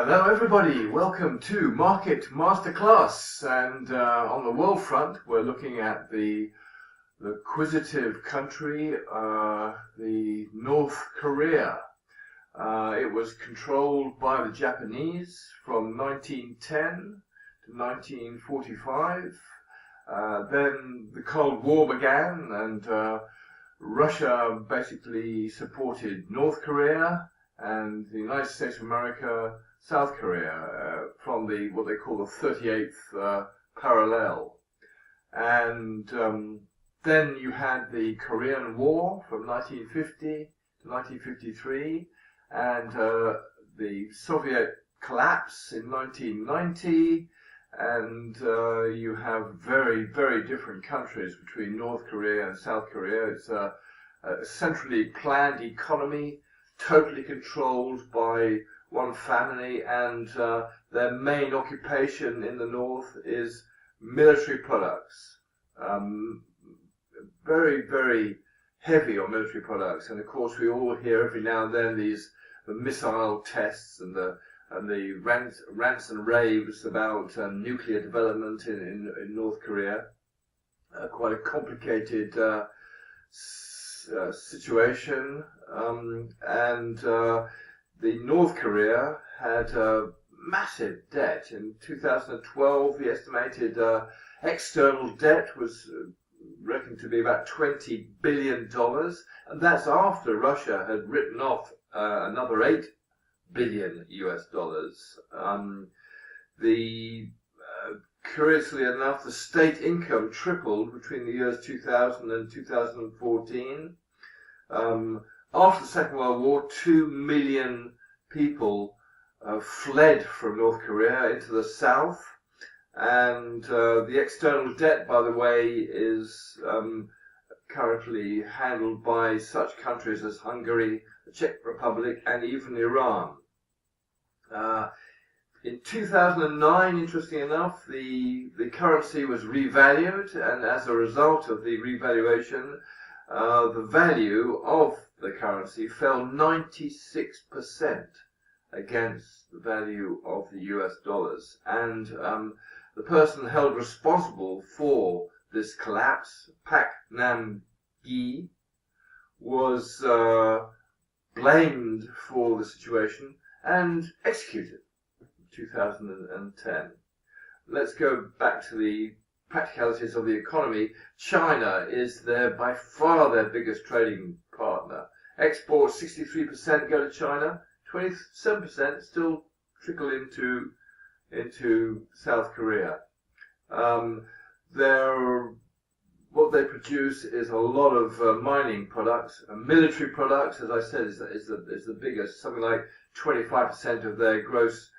Hello everybody, welcome to Market Masterclass, and on the world front we're looking at the acquisitive country, the North Korea. It was controlled by the Japanese from 1910 to 1945. Then the Cold War began, and Russia basically supported North Korea, and the United States of America South Korea from what they call the 38th parallel. And then you had the Korean War from 1950 to 1953, and the Soviet collapse in 1990, and you have very, very different countries between North Korea and South Korea. It's a centrally planned economy, totally controlled by one family, and their main occupation in the north is military products. Very, very heavy on military products, and of course we all hear every now and then the missile tests and the rants and raves about nuclear development in North Korea. Quite a complicated situation, and the North Korea had a massive debt. In 2012, the estimated external debt was reckoned to be about $20 billion, and that's after Russia had written off another $8 billion US. Curiously enough, the state income tripled between the years 2000 and 2014. After the Second World War, 2 million people fled from North Korea into the south, and the external debt, by the way, is currently handled by such countries as Hungary, the Czech Republic, and even Iran. In 2009, interestingly enough, the currency was revalued, and as a result of the revaluation, the value of the currency fell 96% against the value of the US dollars. And the person held responsible for this collapse, Pak Nam-gi, was blamed for the situation and executed in 2010. Let's go back to the practicalities of the economy. China is by far their biggest trading partner. Exports 63% go to China, 27% still trickle into South Korea. What they produce is a lot of mining products, military products. As I said, is the biggest. Something like 25% of their gross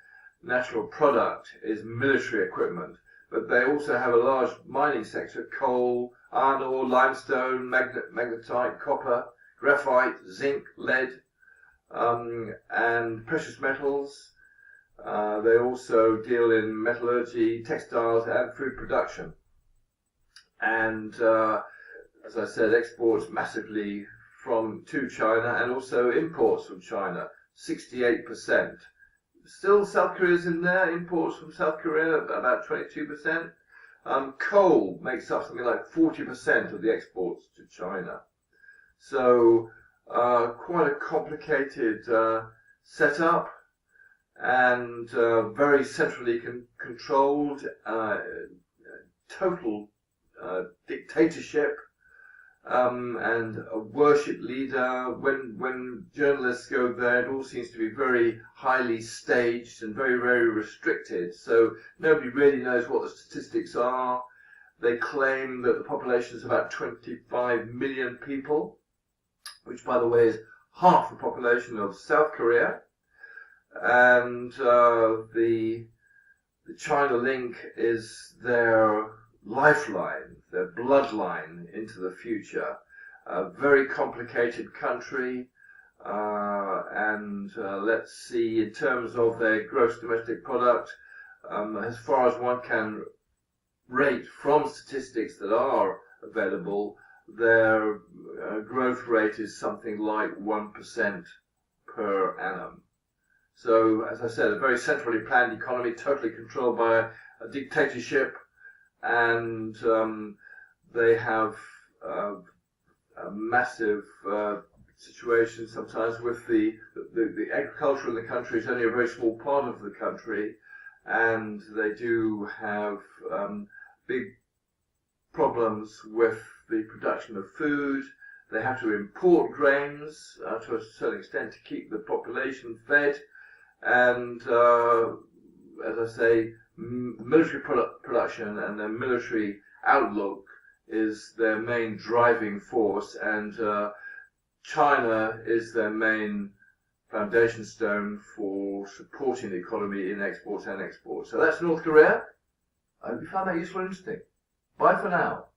national product is military equipment. But they also have a large mining sector: coal, iron ore, limestone, magnetite, copper, graphite, zinc, lead, and precious metals. They also deal in metallurgy, textiles, and food production. And as I said, exports massively to China, and also imports from China, 68%. Still, South Korea's in there. Imports from South Korea about 22%. Coal makes up something like 40% of the exports to China. So quite a complicated setup, and very centrally controlled, total dictatorship, and a worship leader. When journalists go there, it all seems to be very highly staged and very, very restricted. So nobody really knows what the statistics are. They claim that the population is about 25 million people, which, by the way, is half the population of South Korea. And the China link is their lifeline, their bloodline into the future. A very complicated country, and let's see, in terms of their gross domestic product, as far as one can rate from statistics that are available, their growth rate is something like 1% per annum. So, as I said, a very centrally planned economy, totally controlled by a dictatorship, and they have a massive situation sometimes with the agriculture in the country is only a very small part of the country, and they do have big problems with the production of food. They have to import grains to a certain extent to keep the population fed, and as I say, military production and their military outlook is their main driving force, and China is their main foundation stone for supporting the economy in exports and exports. So that's North Korea. I hope you found that useful and interesting. Bye for now.